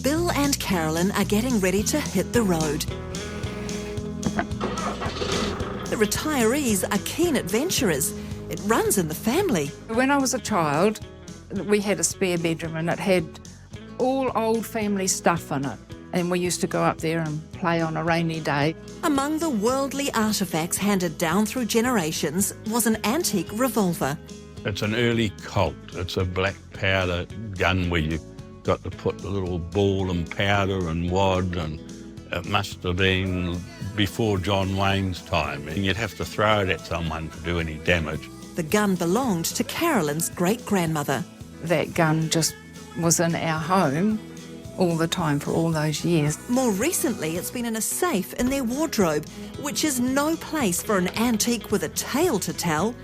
Bill and Carolyn are getting ready to hit the road. The retirees are keen adventurers. It runs in the family. When I was a child, we had a spare bedroom and it had all old family stuff in it. And we used to go up there and play on a rainy day. Among the worldly artefacts handed down through generations was an antique revolver. It's an early Colt. It's a black powder gun where you got to put the little ball and powder and wad, and it must have been before John Wayne's time. And you'd have to throw it at someone to do any damage. The gun belonged to Carolyn's great-grandmother. That gun just was in our home all the time for all those years. More recently, it's been in a safe in their wardrobe, which is no place for an antique with a tale to tell.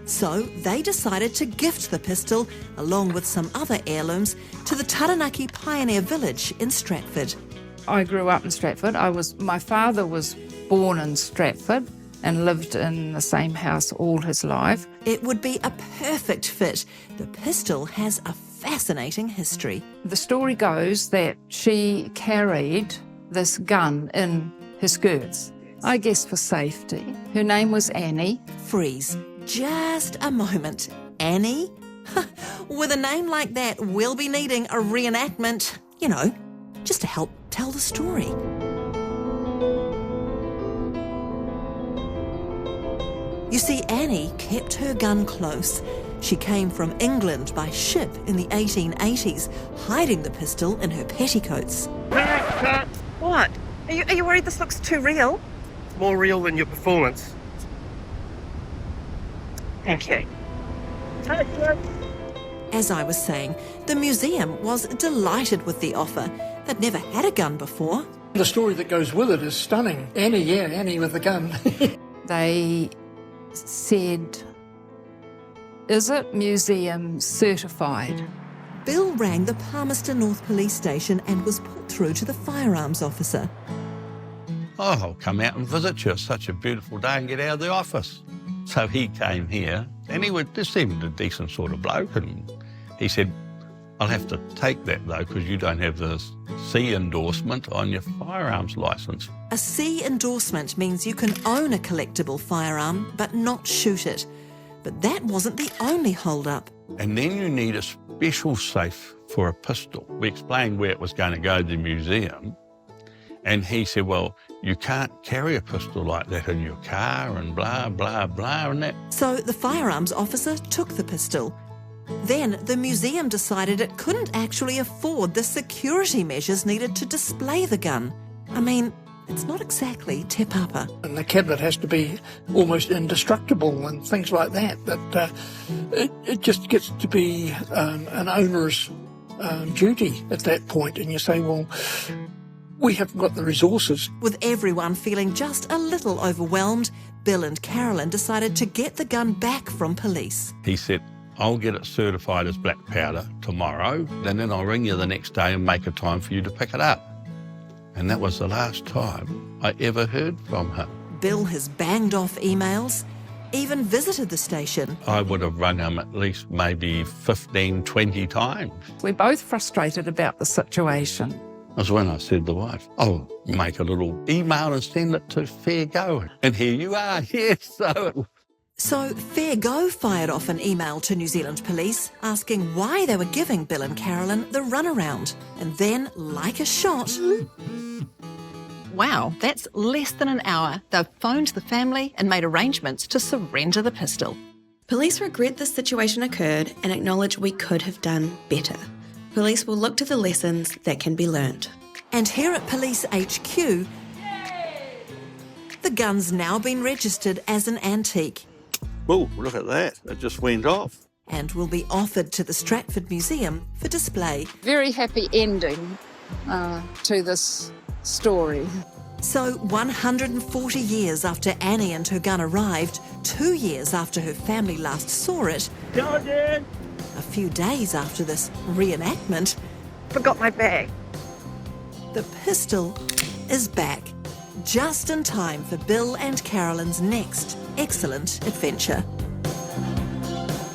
So they decided to gift the pistol, along with some other heirlooms, to the Taranaki Pioneer Village in Stratford. I grew up in Stratford. My father was born in Stratford and lived in the same house all his life. It would be a perfect fit. The pistol has a fascinating history. The story goes that she carried this gun in her skirts, I guess for safety. Her name was Annie. Freeze. Just a moment. Annie? With a name like that, we'll be needing a reenactment, you know, just to help tell the story. You see, Annie kept her gun close. She came from England by ship in the 1880s, hiding the pistol in her petticoats. What? Are you worried this looks too real? More real than your performance. Thank you. As I was saying, the museum was delighted with the offer. They'd never had a gun before. The story that goes with it is stunning. Annie with the gun. They said, "Is it museum certified?" Bill rang the Palmerston North Police Station and was put through to the firearms officer. Oh, I'll come out and visit you. It's such a beautiful day and get out of the office. So he came here, and this seemed a decent sort of bloke, and he said, I'll have to take that, though, because you don't have the C endorsement on your firearms licence. A C endorsement means you can own a collectible firearm, but not shoot it. But that wasn't the only hold-up. And then you need a special safe for a pistol. We explained where it was going to go to the museum, and he said, well, you can't carry a pistol like that in your car and blah, blah, blah, and that. So the firearms officer took the pistol. Then the museum decided it couldn't actually afford the security measures needed to display the gun. I mean, it's not exactly te papa. And the cabinet has to be almost indestructible and things like that. But it just gets to be an onerous duty at that point. And you say, well, we haven't got the resources. With everyone feeling just a little overwhelmed, Bill and Carolyn decided to get the gun back from police. He said, I'll get it certified as black powder tomorrow, and then I'll ring you the next day and make a time for you to pick it up. And that was the last time I ever heard from him. Bill has banged off emails, even visited the station. I would have rung him at least maybe 15, 20 times. We're both frustrated about the situation. That's when I said to the wife, I'll make a little email and send it to Fair Go. And here you are, yes. So Fair Go fired off an email to New Zealand Police asking why they were giving Bill and Carolyn the runaround. And then, like a shot... Wow, that's less than an hour. They've phoned the family and made arrangements to surrender the pistol. Police regret this situation occurred and acknowledge we could have done better. Police will look to the lessons that can be learnt. And here at Police HQ, the gun's now been registered as an antique. Oh, look at that. It just went off. And will be offered to the Stratford Museum for display. Very happy ending to this story. So 140 years after Annie and her gun arrived, 2 years after her family last saw it, a few days after this reenactment, Forgot my bag. the pistol is back, just in time for Bill and Carolyn's next excellent adventure.